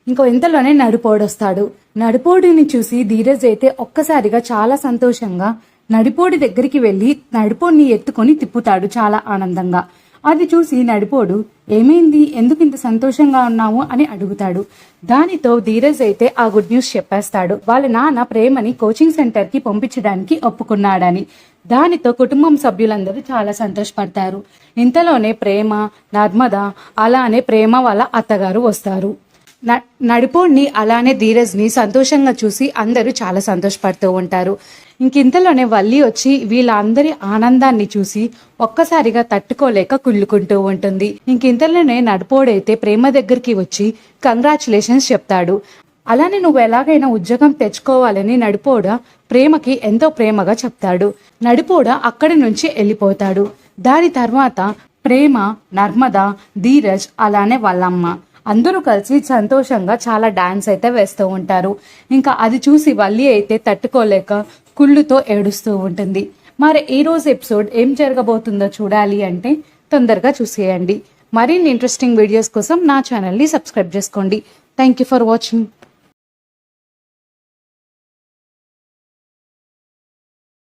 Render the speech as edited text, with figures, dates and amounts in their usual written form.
ఇంకో ఇంతలోనే నడిపోడొస్తాడు. నడిపోడిని చూసి ధీరజ్ అయితే ఒక్కసారిగా చాలా సంతోషంగా నడిపోడి దగ్గరికి వెళ్లి నడిపోడిని ఎత్తుకొని తిప్పుతాడు చాలా ఆనందంగా. అది చూసి నడిపోడు ఏమైంది, ఎందుకు ఇంత సంతోషంగా ఉన్నావు అని అడుగుతాడు. దానితో ధీరజ్ అయితే ఆ గుడ్ న్యూస్ చెప్పేస్తాడు, వాళ్ళ నాన్న ప్రేమని కోచింగ్ సెంటర్ కి పంపించడానికి ఒప్పుకున్నాడని. దానితో కుటుంబం సభ్యులందరూ చాలా సంతోషపడతారు. ఇంతలోనే ప్రేమ, నర్మద అలానే ప్రేమ వాళ్ళ అత్తగారు వస్తారు. నడిపోడిని అలానే ధీరజ్ ని సంతోషంగా చూసి అందరూ చాలా సంతోషపడుతూ ఉంటారు. ఇంకింతలోనే వల్లి వచ్చి వీళ్ళందరి ఆనందాన్ని చూసి ఒక్కసారిగా తట్టుకోలేక కుళ్ళుకుంటూ ఉంటుంది. ఇంకింతలోనే నడిపోడైతే ప్రేమ దగ్గరికి వచ్చి కంగ్రాచులేషన్స్ చెప్తాడు. అలానే నువ్వు ఎలాగైనా ఉద్యోగం తెచ్చుకోవాలని నడిపోడ ప్రేమకి ఎంతో ప్రేమగా చెప్తాడు. నడిపోడ అక్కడి నుంచి వెళ్ళిపోతాడు. దాని తర్వాత ప్రేమ, నర్మద, ధీరజ్ అలానే వాళ్ళమ్మ అందరూ కలిసి సంతోషంగా చాలా డాన్స్ అయితే వేస్తూ ఉంటారు. ఇంకా అది చూసి వల్లి అయితే తట్టుకోలేక కుళ్ళుతో ఏడుస్తూ ఉంటుంది. మరి ఈ రోజు ఎపిసోడ్ ఏం జరగబోతుందో చూడాలి అంటే తొందరగా చూసేయండి. మరిన్ని ఇంట్రెస్టింగ్ వీడియోస్ కోసం నా ఛానల్ని సబ్స్క్రైబ్ చేసుకోండి. Thank you for watching.